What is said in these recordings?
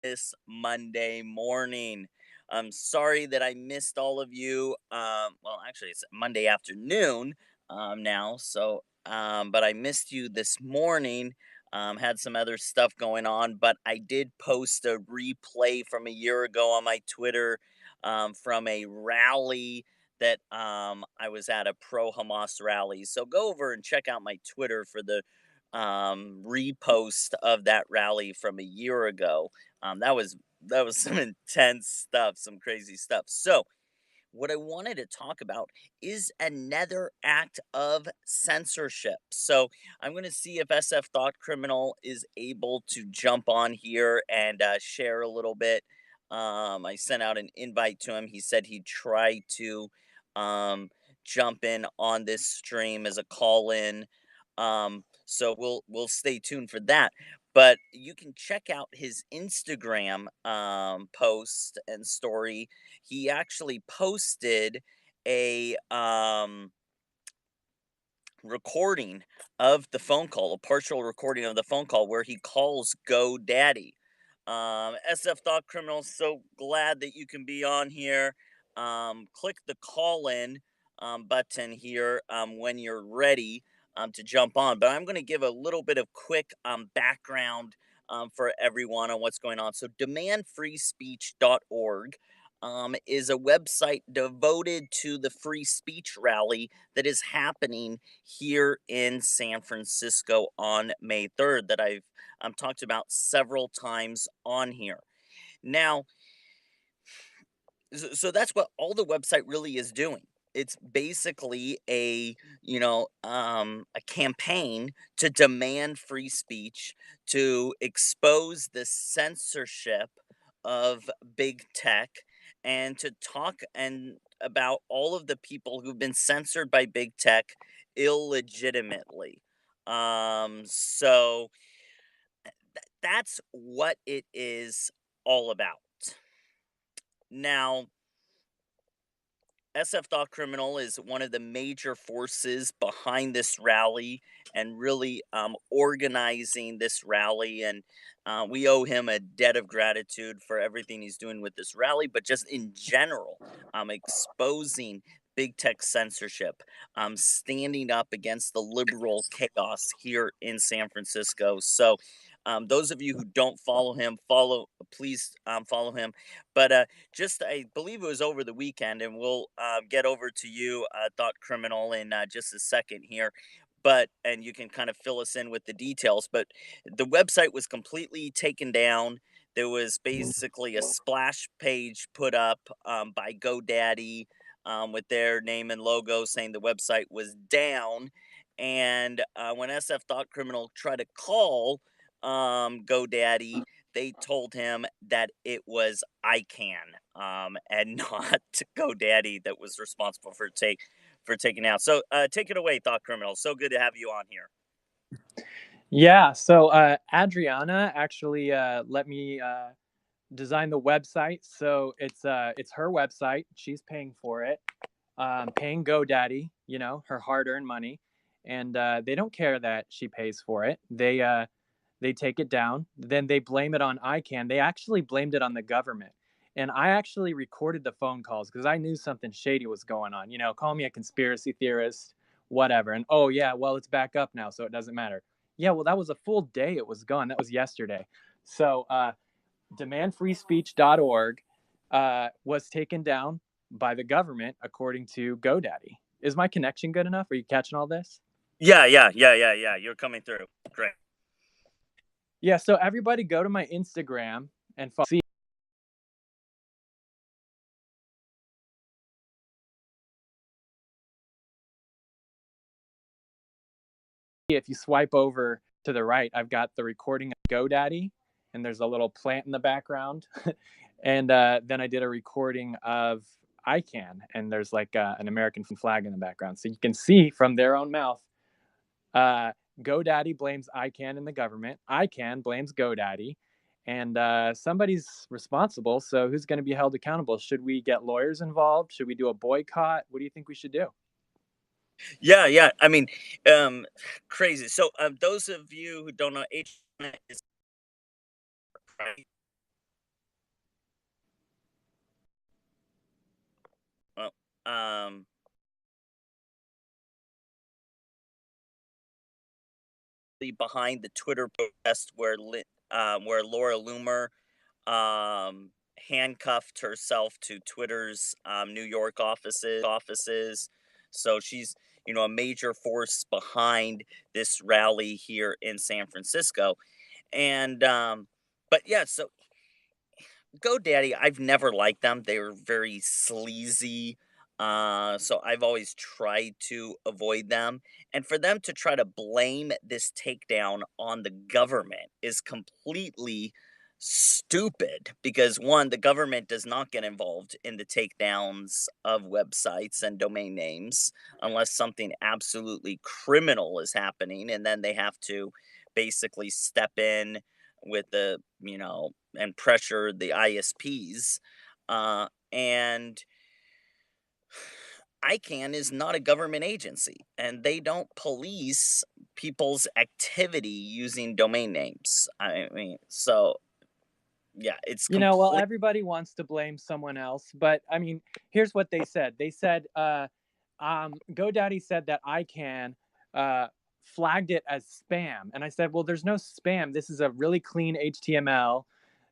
this Monday morning. I'm sorry that I missed all of you. Well, actually, it's Monday afternoon now. But I missed you this morning. Had some other stuff going on, but I did post a replay from a year ago on my Twitter from a rally that I was at, a pro Hamas rally. So go over and check out my Twitter for the repost of that rally from a year ago. That was some intense stuff, some crazy stuff. So what I wanted to talk about is another act of censorship. So I'm going to see if SF Thought Criminal is able to jump on here and share a little bit. I sent out an invite to him. He said he'd try to um, jump in on this stream as a call in. So we'll stay tuned for that. But you can check out his Instagram post and story. He actually posted a recording of the phone call, a partial recording of the phone call where he calls GoDaddy. SF Thought Criminal, so glad that you can be on here. Click the call in button here when you're ready to jump on. But I'm going to give a little bit of quick background for everyone on what's going on. So, demandfreespeech.org is a website devoted to the free speech rally that is happening here in San Francisco on May 3rd that I've talked about several times on here. Now, so that's what all the website really is doing. It's basically a campaign to demand free speech, to expose the censorship of big tech, and to talk and about all of the people who've been censored by big tech illegitimately. So that's what it is all about. Now, SF Thought Criminal is one of the major forces behind this rally and really organizing this rally. And we owe him a debt of gratitude for everything he's doing with this rally, but just in general, exposing big tech censorship, standing up against the liberal chaos here in San Francisco. So, those of you who don't follow him, please follow him. But just I believe it was over the weekend, and we'll get over to you, Thought Criminal, in just a second here. And you can kind of fill us in with the details. But the website was completely taken down. There was basically a splash page put up by GoDaddy with their name and logo saying the website was down. And when SF Thought Criminal tried to call GoDaddy, they told him that it was ICANN and not GoDaddy that was responsible for taking out. So take it away, Thought Criminal. So good to have you on here. Yeah, so Adriana actually let me design the website. So it's her website. She's paying for it, paying GoDaddy, her hard-earned money, and they don't care that she pays for it. They take it down, then they blame it on ICANN. They actually blamed it on the government. And I actually recorded the phone calls because I knew something shady was going on. Call me a conspiracy theorist, whatever. And oh yeah, well it's back up now, so it doesn't matter. Yeah, well that was a full day it was gone. That was yesterday. So demandfreespeech.org was taken down by the government according to GoDaddy. Is my connection good enough? Are you catching all this? Yeah. You're coming through. Great. Yeah, so everybody go to my Instagram and see if you swipe over to the right, I've got the recording of GoDaddy, and there's a little plant in the background. And then I did a recording of ICANN, and there's like an American flag in the background. So you can see from their own mouth, GoDaddy blames ICANN and the government. ICANN blames GoDaddy. And somebody's responsible. So who's going to be held accountable? Should we get lawyers involved? Should we do a boycott? What do you think we should do? Yeah. I mean, crazy. So those of you who don't know, H is right. behind the Twitter protest where Laura Loomer um, handcuffed herself to Twitter's New York offices. So she's, a major force behind this rally here in San Francisco. And but yeah, so GoDaddy, I've never liked them. They were very sleazy. So I've always tried to avoid them. And for them to try to blame this takedown on the government is completely stupid because one, the government does not get involved in the takedowns of websites and domain names unless something absolutely criminal is happening. And then they have to basically step in with and pressure the ISPs. And ICANN is not a government agency, and they don't police people's activity using domain names. I mean, so yeah, it's Well, complete. everybody wants to blame someone else, but I mean, here's what they said. They said, GoDaddy said that ICANN flagged it as spam, and I said, well, there's no spam. This is a really clean HTML.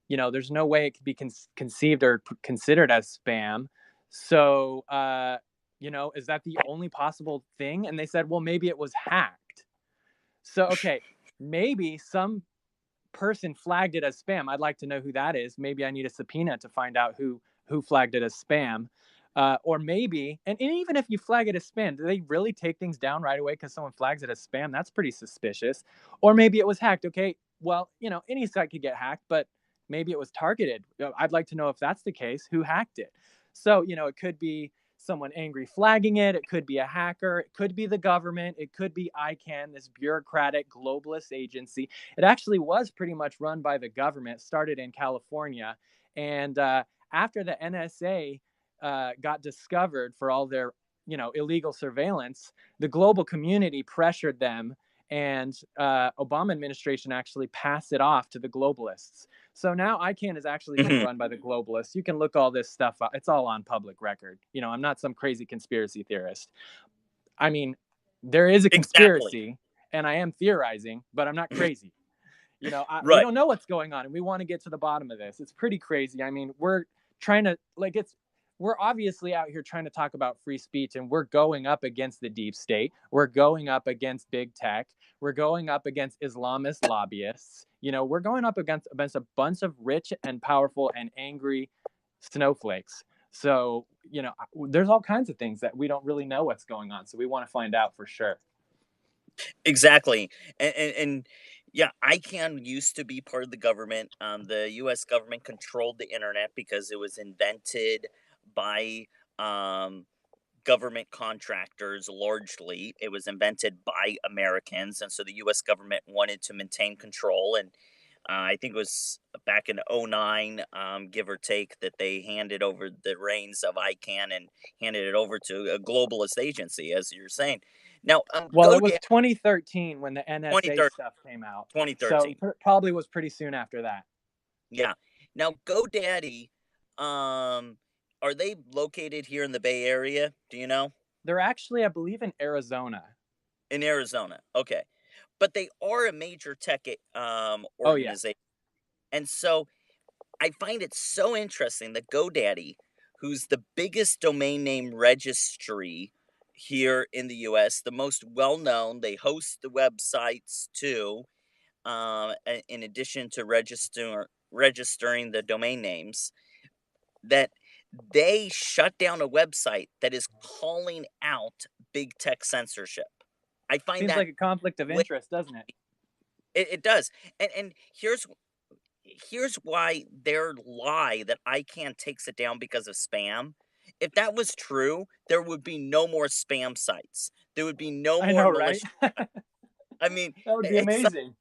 There's no way it could be conceived or considered as spam. So, is that the only possible thing? And they said, well, maybe it was hacked. So, okay, maybe some person flagged it as spam. I'd like to know who that is. Maybe I need a subpoena to find out who flagged it as spam. Or maybe, and even if you flag it as spam, do they really take things down right away because someone flags it as spam? That's pretty suspicious. Or maybe it was hacked. Okay, well, any site could get hacked, but maybe it was targeted. I'd like to know if that's the case, who hacked it. So, it could be someone angry flagging it. It could be a hacker. It could be the government. It could be ICANN, this bureaucratic globalist agency. It actually was pretty much run by the government, started in California. And after the NSA got discovered for all their, illegal surveillance, the global community pressured them, and Obama administration actually passed it off to the globalists. So now ICANN is actually being Mhm. run by the globalists. You can look all this stuff up. It's all on public record. I'm not some crazy conspiracy theorist. I mean, there is a Exactly. conspiracy, and I am theorizing, but I'm not crazy. We Right. don't know what's going on, and we want to get to the bottom of this. It's pretty crazy. I mean, we're trying to we're obviously out here trying to talk about free speech, and we're going up against the deep state. We're going up against big tech. We're going up against Islamist lobbyists. We're going up against a bunch of rich and powerful and angry snowflakes. So, there's all kinds of things that we don't really know what's going on. So we want to find out for sure. Exactly. And yeah, ICANN used to be part of the government. The US government controlled the internet because it was invented by um, government contractors largely. It was invented by Americans. And so the US government wanted to maintain control. And I think it was back in '09, give or take, that they handed over the reins of ICANN and handed it over to a globalist agency, as you're saying. Now, Well, it was GoDaddy, 2013 when the NSA 2013, stuff came out. So 2013. probably was pretty soon after that. Yeah. Now, GoDaddy, are they located here in the Bay Area? Do you know? They're actually, I believe, in Arizona. In Arizona. Okay. But they are a major tech Oh, yeah. organization. And so I find it so interesting that GoDaddy, who's the biggest domain name registry here in the US, the most well known, they host the websites too, in addition to registering the domain names, that they shut down a website that is calling out big tech censorship. I find Seems that like a conflict of way, interest, doesn't it? it does. And here's why their lie that ICANN takes it down because of spam. If that was true, there would be no more spam sites. There would be no I more know, right? malicious. I mean, That would be it's amazing.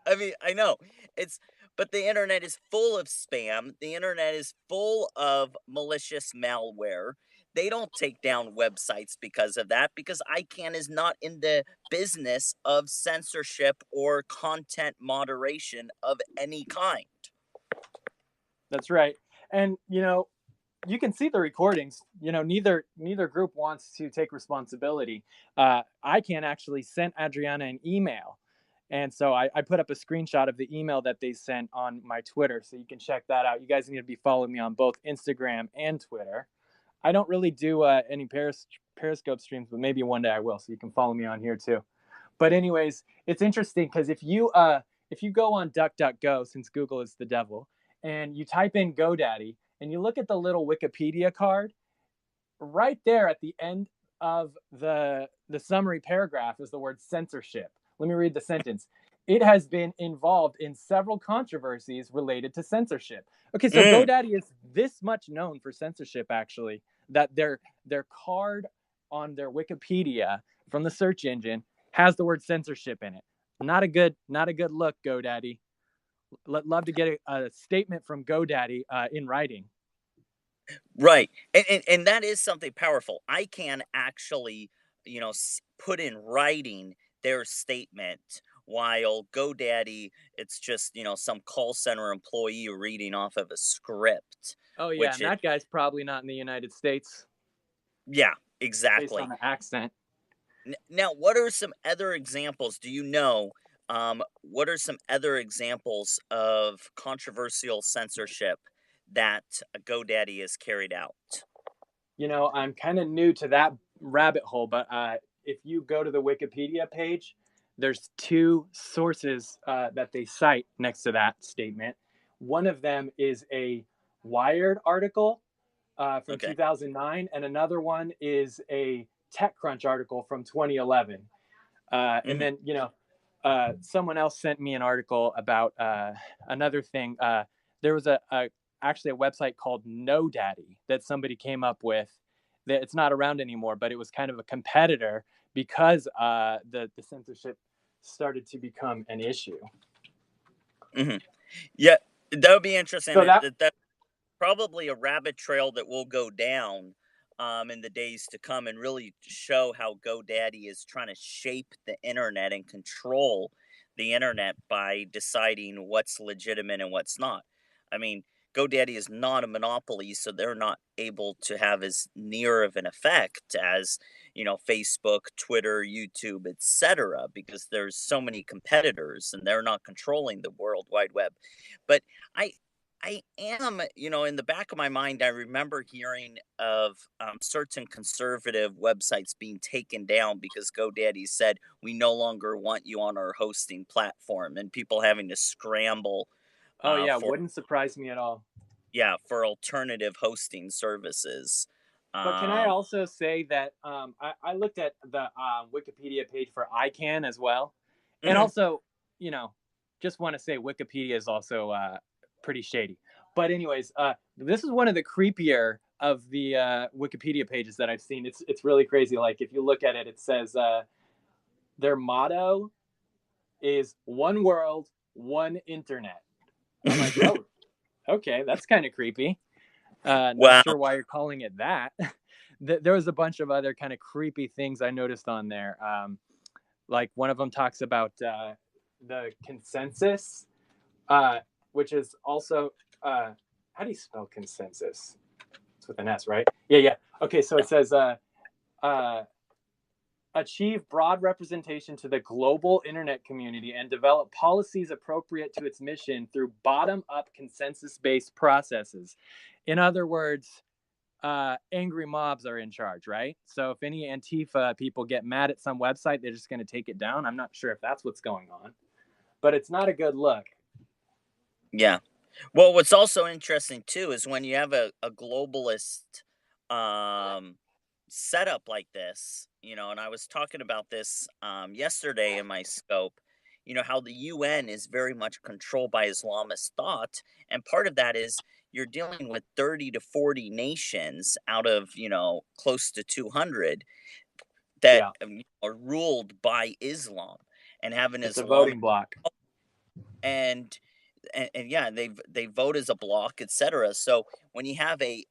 I mean, I know. It's but the internet is full of spam. The internet is full of malicious malware. They don't take down websites because of that because ICANN is not in the business of censorship or content moderation of any kind. That's right. And you can see the recordings. Neither group wants to take responsibility. ICANN actually sent Adriana an email, And so I put up a screenshot of the email that they sent on my Twitter, so you can check that out. You guys need to be following me on both Instagram and Twitter. I don't really do any Periscope streams, but maybe one day I will. So you can follow me on here too. But anyways, it's interesting because if you go on DuckDuckGo, since Google is the devil, and you type in GoDaddy and you look at the little Wikipedia card, right there at the end of the summary paragraph is the word censorship. Let me read the sentence. It has been involved in several controversies related to censorship. Okay, so Mm, GoDaddy is this much known for censorship, actually, that their card on their Wikipedia from the search engine has the word censorship in it. Not a good look, GoDaddy. Love to get a statement from GoDaddy in writing. right, and that is something powerful. I can actually, put in writing their statement, while GoDaddy, it's just some call center employee reading off of a script, Oh yeah, which and it, that guy's probably not in the United States yeah, based on exactly. the accent. Now, what are some other examples? Do you know? What are some other examples of controversial censorship that GoDaddy has carried out? You know, I'm kind of new to that rabbit hole, but if you go to the Wikipedia page, there's two sources that they cite next to that statement. One of them is a Wired article from Okay. 2009, and another one is a TechCrunch article from 2011. And Hmm. then, someone else sent me an article about another thing. There was actually a website called No Daddy that somebody came up with. That it's not around anymore, but it was kind of a competitor because the censorship started to become an issue. Hmm. Yeah, that would be interesting. So that That's probably a rabbit trail that will go down in the days to come, and really show how GoDaddy is trying to shape the internet and control the internet by deciding what's legitimate and what's not. I mean, GoDaddy is not a monopoly, so they're not able to have as near of an effect as Facebook, Twitter, YouTube, etc., because there's so many competitors and they're not controlling the World Wide Web. But I I am, in the back of my mind, I remember hearing of certain conservative websites being taken down because GoDaddy said, we no longer want you on our hosting platform, and people having to scramble oh yeah, for, wouldn't surprise me at all. yeah, for alternative hosting services. But can I Um, also say that I looked at the Wikipedia page for ICANN as well, and mhm. also, you know, just want to say Wikipedia is also pretty shady. But anyways, this is one of the creepier of the Wikipedia pages that I've seen. It's really crazy. Like if you look at it, it says their motto is "One World, One Internet." I'm like, oh, okay, that's kind of creepy. Not Wow. sure why you're calling it that. There was a bunch of other kind of creepy things I noticed on there. Like one of them talks about the consensus, uh, which is also how do you spell consensus? It's with an S, right? Yeah, yeah. Okay, so Yeah. it says uh, achieve broad representation to the global internet community and develop policies appropriate to its mission through bottom-up consensus-based processes. In other words, angry mobs are in charge, right? So if any Antifa people get mad at some website, they're just going to take it down. I'm not sure if that's what's going on, but it's not a good look. Yeah. Well, what's also interesting too is when you have a globalist um, setup like this, and I was talking about this yesterday in my scope, how the UN is very much controlled by Islamist thought. And part of that is you're dealing with 30 to 40 nations out of, close to 200 that Yeah, are ruled by Islam and have an it's a Islamic. voting block. And and yeah, they vote as a block, etc. So when you have a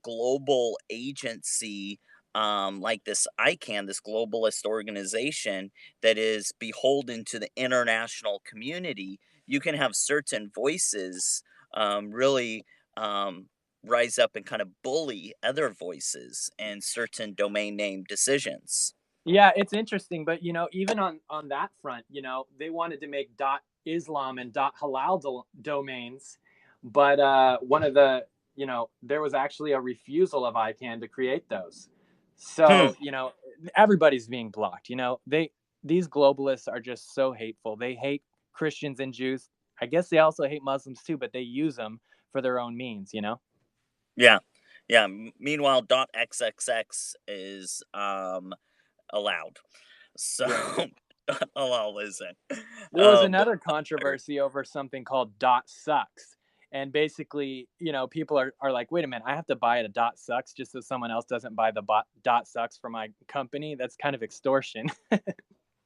global agency like this ICANN, this globalist organization that is beholden to the international community, you can have certain voices really rise up and kind of bully other voices and certain domain name decisions. Yeah, it's interesting, but even on that front, they wanted to make .islam and .halal domains, but one of the there was actually a refusal of ICANN to create those. Hmm. So everybody's being blocked. These globalists are just so hateful. They hate Christians and Jews. I guess they also hate Muslims too, but they use them for their own means. Yeah. Yeah. Meanwhile, .xxx is allowed. So Right. halal isn't. There was But another controversy over something called dot sucks. And basically, people are like, wait a minute, I have to buy a dot sucks just so someone else doesn't buy the dot sucks for my company. That's kind of extortion.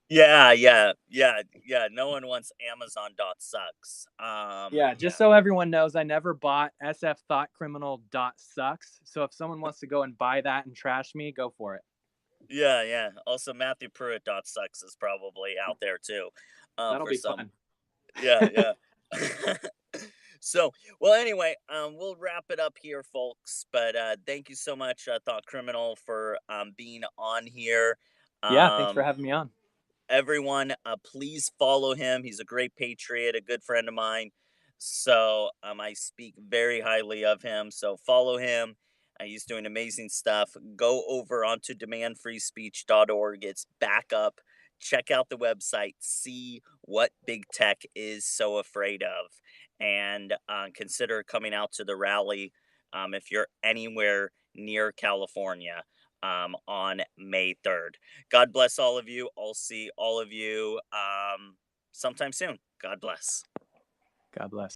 yeah, yeah, yeah, yeah. No one wants Amazon dot sucks. Yeah, just Yeah, so everyone knows, I never bought SF Thought Criminal dot sucks. So if someone wants to go and buy that and trash me, go for it. yeah, yeah. Also, Matthew Pruitt dot sucks is probably out there too. That'll For be some, fun. yeah, yeah. So, well, anyway, we'll wrap it up here, folks. But thank you so much, Thought Criminal, for being on here. Yeah, thanks for Um, having me on. Everyone, please follow him. He's a great patriot, a good friend of mine. So I speak very highly of him. So follow him. He's doing amazing stuff. Go over onto demandfreespeech.org. It's back up. Check out the website. See what big tech is so afraid of. And consider coming out to the rally if you're anywhere near California on May 3rd. God bless all of you. I'll see all of you sometime soon. God bless. God bless.